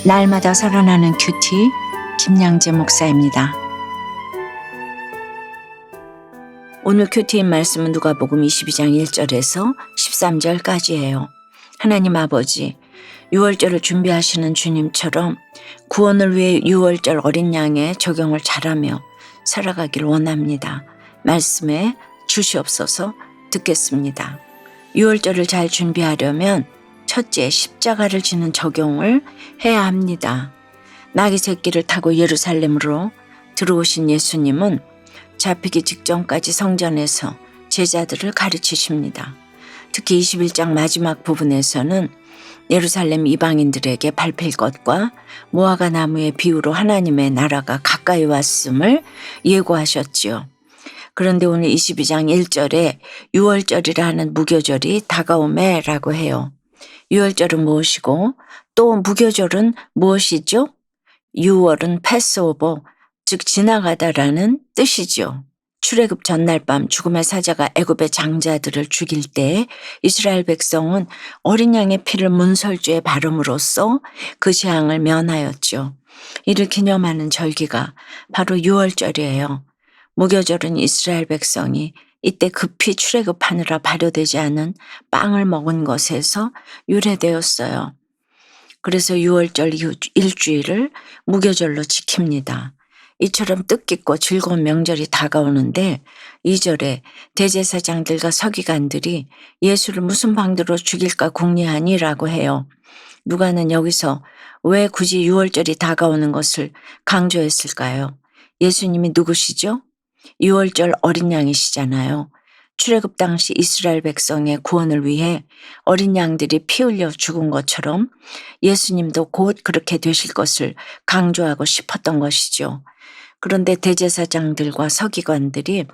날마다 살아나는 큐티 김양재 목사입니다. 오늘 큐티인 말씀은 누가복음 22장 1절에서 13절까지예요. 하나님 아버지, 유월절을 준비하시는 주님처럼 구원을 위해 유월절 어린 양의 적용을 잘하며 살아가길 원합니다. 말씀에 주시옵소서. 듣겠습니다. 유월절을 잘 준비하려면 첫째, 십자가를 지는 적용을 해야 합니다. 나귀 새끼를 타고 예루살렘으로 들어오신 예수님은 잡히기 직전까지 성전에서 제자들을 가르치십니다. 특히 21장 마지막 부분에서는 예루살렘 이방인들에게 밟힐 것과 무화과 나무의 비유로 하나님의 나라가 가까이 왔음을 예고하셨지요. 그런데 오늘 22장 1절에 유월절이라 하는 무교절이 다가오매라고 해요. 유월절은 무엇이고 또 무교절은 무엇이죠? 유월은 패스오버, 즉 지나가다라는 뜻이죠. 출애굽 전날 밤 죽음의 사자가 애굽의 장자들을 죽일 때 이스라엘 백성은 어린 양의 피를 문설주에 바름으로써 그 재앙을 면하였죠. 이를 기념하는 절기가 바로 유월절이에요. 무교절은 이스라엘 백성이 이때 급히 출애굽하느라 발효되지 않은 빵을 먹은 것에서 유래되었어요. 그래서 유월절 이후 일주일을 무교절로 지킵니다. 이처럼 뜻깊고 즐거운 명절이 다가오는데 2절에 대제사장들과 서기관들이 예수를 무슨 방도로 죽일까 궁리하니라고 해요. 누가는 여기서 왜 굳이 유월절이 다가오는 것을 강조했을까요? 예수님이 누구시죠? 유월절 어린 양이시잖아요. 출애굽 당시 이스라엘 백성의 구원을 위해 어린 양들이 피 흘려 죽은 것처럼 예수님도 곧 그렇게 되실 것을 강조하고 싶었던 것이죠. 그런데 대제사장들과 서기관들이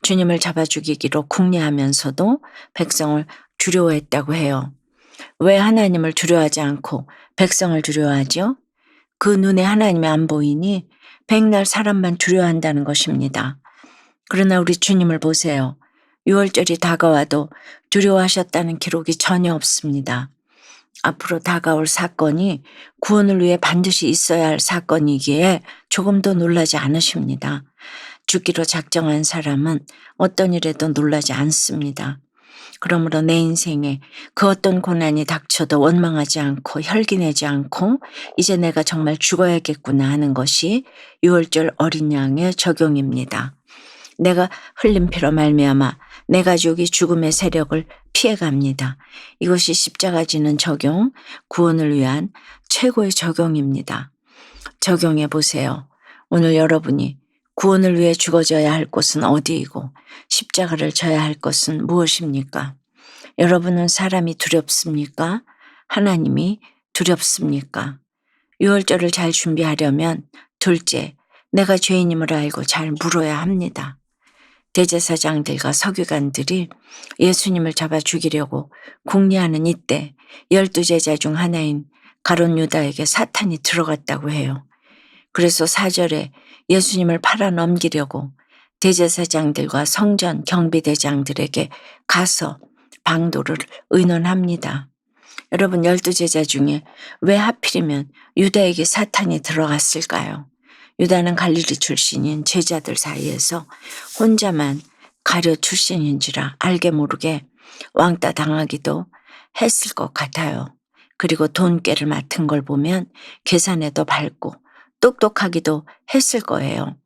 주님을 잡아 죽이기로 궁리하면서도 백성을 두려워했다고 해요. 왜 하나님을 두려워하지 않고 백성을 두려워하죠? 그 눈에 하나님이 안 보이니 백날 사람만 두려워한다는 것입니다. 그러나 우리 주님을 보세요. 유월절이 다가와도 두려워하셨다는 기록이 전혀 없습니다. 앞으로 다가올 사건이 구원을 위해 반드시 있어야 할 사건이기에 조금도 놀라지 않으십니다. 죽기로 작정한 사람은 어떤 일에도 놀라지 않습니다. 그러므로 내 인생에 그 어떤 고난이 닥쳐도 원망하지 않고 혈기내지 않고 이제 내가 정말 죽어야겠구나 하는 것이 유월절 어린 양의 적용입니다. 내가 흘린 피로 말미암아 내 가족이 죽음의 세력을 피해갑니다. 이것이 십자가 지는 적용, 구원을 위한 최고의 적용입니다. 적용해 보세요. 오늘 여러분이 구원을 위해 죽어져야 할 곳은 어디이고 십자가를 져야 할 것은 무엇입니까? 여러분은 사람이 두렵습니까? 하나님이 두렵습니까? 유월절을 잘 준비하려면 둘째, 내가 죄인임을 알고 잘 물어야 합니다. 대제사장들과 서기관들이 예수님을 잡아 죽이려고 궁리하는 이때 12제자 중 하나인 가룟 유다에게 사탄이 들어갔다고 해요. 그래서 4절에 예수님을 팔아 넘기려고 대제사장들과 성전 경비대장들에게 가서 방도를 의논합니다. 여러분 12제자 중에 왜 하필이면 유다에게 사탄이 들어갔을까요? 유다는 갈릴리 출신인 제자들 사이에서 혼자만 가룟 출신인지라 알게 모르게 왕따 당하기도 했을 것 같아요. 그리고 돈꾀를 맡은 걸 보면 계산에도 밝고 똑똑하기도 했을 거예요.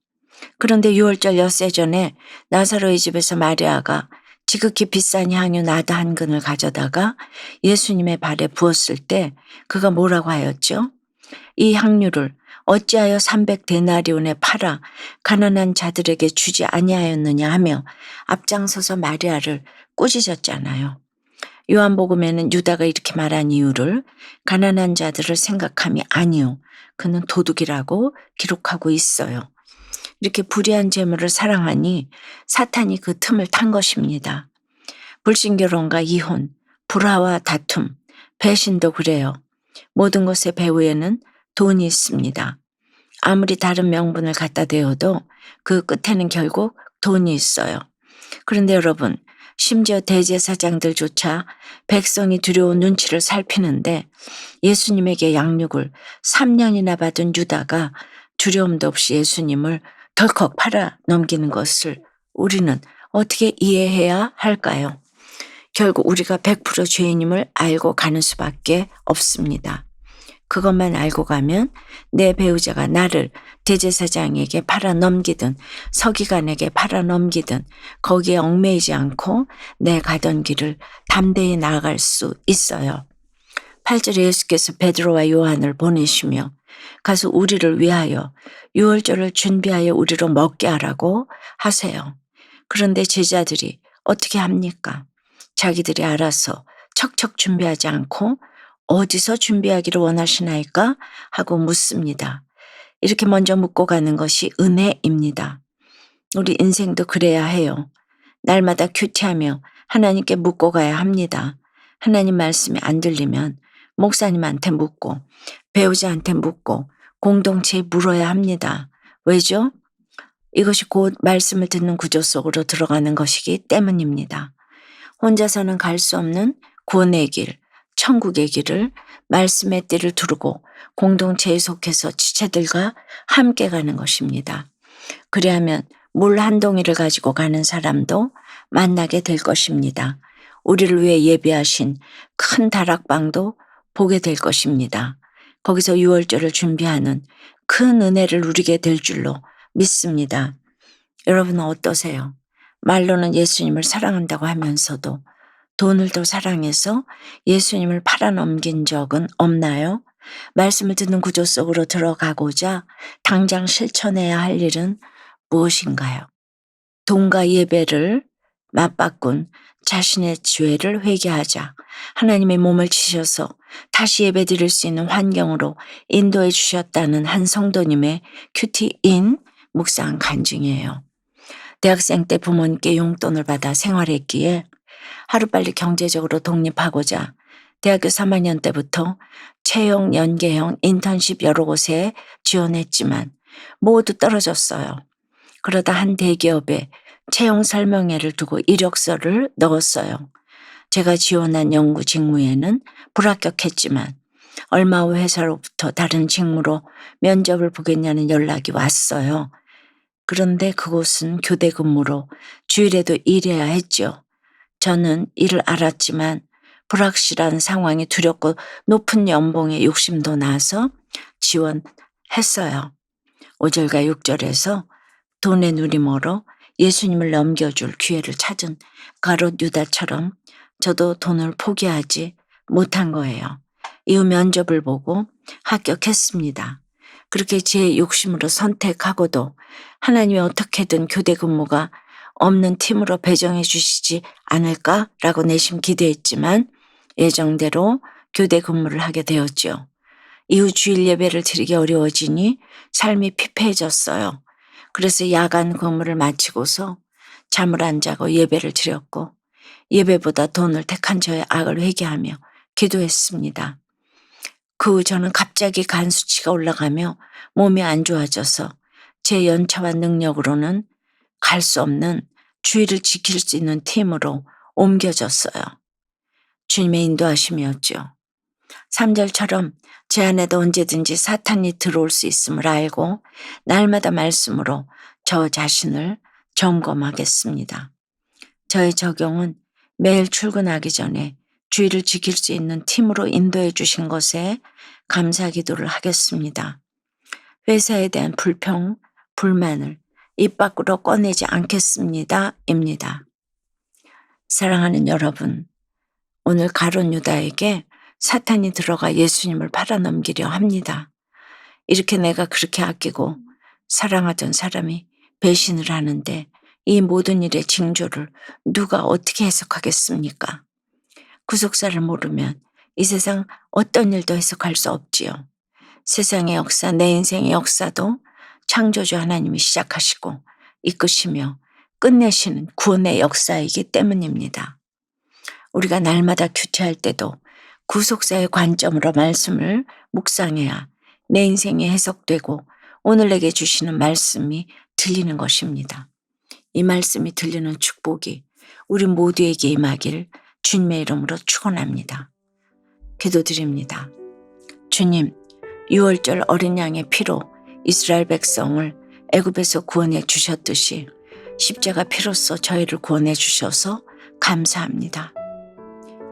그런데 유월절 엿새 전에 나사로의 집에서 마리아가 지극히 비싼 향유 나드 한 근을 가져다가 예수님의 발에 부었을 때 그가 뭐라고 하였죠? 이 향유를 어찌하여 300데나리온에 팔아 가난한 자들에게 주지 아니하였느냐 하며 앞장서서 마리아를 꾸짖었잖아요. 요한복음에는 유다가 이렇게 말한 이유를 가난한 자들을 생각함이 아니요 그는 도둑이라고 기록하고 있어요. 이렇게 불의한 재물을 사랑하니 사탄이 그 틈을 탄 것입니다. 불신결혼과 이혼, 불화와 다툼, 배신도 그래요. 모든 것의 배후에는 돈이 있습니다. 아무리 다른 명분을 갖다 대어도 그 끝에는 결국 돈이 있어요. 그런데 여러분, 심지어 대제사장들조차 백성이 두려운 눈치를 살피는데 예수님에게 양육을 3년이나 받은 유다가 두려움도 없이 예수님을 덜컥 팔아 넘기는 것을 우리는 어떻게 이해해야 할까요? 결국 우리가 100% 죄인임을 알고 가는 수밖에 없습니다. 그것만 알고 가면 내 배우자가 나를 대제사장에게 팔아 넘기든 서기관에게 팔아 넘기든 거기에 얽매이지 않고 내 가던 길을 담대히 나아갈 수 있어요. 8절에 예수께서 베드로와 요한을 보내시며 가서 우리를 위하여 유월절을 준비하여 우리로 먹게 하라고 하세요. 그런데 제자들이 어떻게 합니까? 자기들이 알아서 척척 준비하지 않고 어디서 준비하기를 원하시나이까 하고 묻습니다. 이렇게 먼저 묻고 가는 것이 은혜입니다. 우리 인생도 그래야 해요. 날마다 큐티하며 하나님께 묻고 가야 합니다. 하나님 말씀이 안 들리면 목사님한테 묻고 배우자한테 묻고 공동체에 물어야 합니다. 왜죠? 이것이 곧 말씀을 듣는 구조 속으로 들어가는 것이기 때문입니다. 혼자서는 갈 수 없는 구원의 길, 천국의 길을 말씀의 띠를 두르고 공동체에 속해서 지체들과 함께 가는 것입니다. 그리하면 물 한 동이를 가지고 가는 사람도 만나게 될 것입니다. 우리를 위해 예비하신 큰 다락방도 보게 될 것입니다. 거기서 유월절을 준비하는 큰 은혜를 누리게 될 줄로 믿습니다. 여러분은 어떠세요? 말로는 예수님을 사랑한다고 하면서도 돈을 더 사랑해서 예수님을 팔아넘긴 적은 없나요? 말씀을 듣는 구조 속으로 들어가고자 당장 실천해야 할 일은 무엇인가요? 돈과 예배를 맞바꾼 자신의 죄를 회개하자 하나님의 몸을 치셔서 다시 예배 드릴 수 있는 환경으로 인도해 주셨다는 한 성도님의 큐티인 묵상 간증이에요. 대학생 때 부모님께 용돈을 받아 생활했기에 하루빨리 경제적으로 독립하고자 대학교 3학년 때부터 채용, 연계형, 인턴십 여러 곳에 지원했지만 모두 떨어졌어요. 그러다 한 대기업에 채용 설명회를 두고 이력서를 넣었어요. 제가 지원한 연구 직무에는 불합격했지만 얼마 후 회사로부터 다른 직무로 면접을 보겠냐는 연락이 왔어요. 그런데 그곳은 교대 근무로 주일에도 일해야 했죠. 저는 이를 알았지만 불확실한 상황이 두렵고 높은 연봉에 욕심도 나서 지원했어요. 5절과 6절에서 돈의 누리모로 예수님을 넘겨줄 기회를 찾은 가롯 유다처럼 저도 돈을 포기하지 못한 거예요. 이후 면접을 보고 합격했습니다. 그렇게 제 욕심으로 선택하고도 하나님이 어떻게든 교대 근무가 없는 팀으로 배정해 주시지 않을까라고 내심 기대했지만 예정대로 교대 근무를 하게 되었죠. 이후 주일 예배를 드리기 어려워지니 삶이 피폐해졌어요. 그래서 야간 근무를 마치고서 잠을 안 자고 예배를 드렸고 예배보다 돈을 택한 저의 악을 회개하며 기도했습니다. 그 후 저는 갑자기 간 수치가 올라가며 몸이 안 좋아져서 제 연차와 능력으로는 갈 수 없는 주의를 지킬 수 있는 팀으로 옮겨졌어요. 주님의 인도하심이었죠. 3절처럼 제 안에도 언제든지 사탄이 들어올 수 있음을 알고 날마다 말씀으로 저 자신을 점검하겠습니다. 저의 적용은 매일 출근하기 전에 주의를 지킬 수 있는 팀으로 인도해 주신 것에 감사 기도를 하겠습니다. 회사에 대한 불평, 불만을 입 밖으로 꺼내지 않겠습니다. 입니다. 사랑하는 여러분, 오늘 가룟 유다에게 사탄이 들어가 예수님을 팔아넘기려 합니다. 이렇게 내가 그렇게 아끼고 사랑하던 사람이 배신을 하는데 이 모든 일의 징조를 누가 어떻게 해석하겠습니까? 구속사를 모르면 이 세상 어떤 일도 해석할 수 없지요. 세상의 역사, 내 인생의 역사도 창조주 하나님이 시작하시고 이끄시며 끝내시는 구원의 역사이기 때문입니다. 우리가 날마다 큐티할 때도 구속사의 관점으로 말씀을 묵상해야 내 인생이 해석되고 오늘 내게 주시는 말씀이 들리는 것입니다. 이 말씀이 들리는 축복이 우리 모두에게 임하길 주님의 이름으로 축원합니다. 기도드립니다. 주님, 6월절 어린 양의 피로 이스라엘 백성을 애굽에서 구원해 주셨듯이 십자가 피로써 저희를 구원해 주셔서 감사합니다.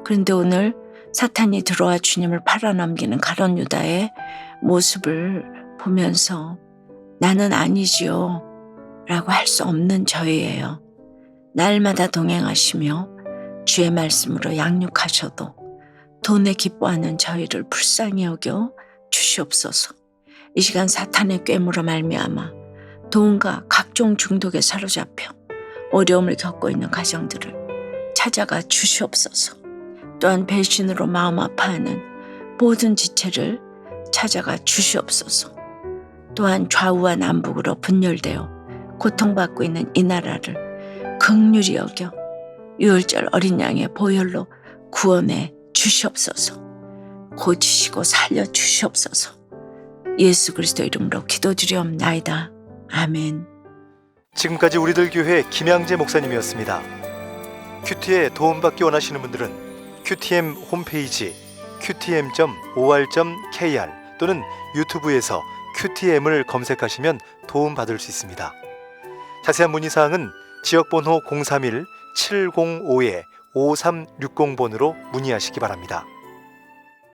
그런데 오늘 사탄이 들어와 주님을 팔아넘기는 가룟 유다의 모습을 보면서 나는 아니지요 라고 할 수 없는 저희예요. 날마다 동행하시며 주의 말씀으로 양육하셔도 돈에 기뻐하는 저희를 불쌍히 여겨 주시옵소서. 이 시간 사탄의 꾀물로 말미암아 돈과 각종 중독에 사로잡혀 어려움을 겪고 있는 가정들을 찾아가 주시옵소서. 또한 배신으로 마음 아파하는 모든 지체를 찾아가 주시옵소서. 또한 좌우와 남북으로 분열되어 고통받고 있는 이 나라를 긍휼히 여겨 유월절 어린 양의 보혈로 구원해 주시옵소서. 고치시고 살려 주시옵소서. 예수 그리스도 이름으로 기도드리옵나이다. 아멘. 지금까지 우리들 교회 김양재 목사님이었습니다. 큐티에 도움받기 원하시는 분들은 QTM 홈페이지 qtm.or.kr 또는 유튜브에서 QTM을 검색하시면 도움받을 수 있습니다. 자세한 문의사항은 지역번호 031-705-5360번으로 문의하시기 바랍니다.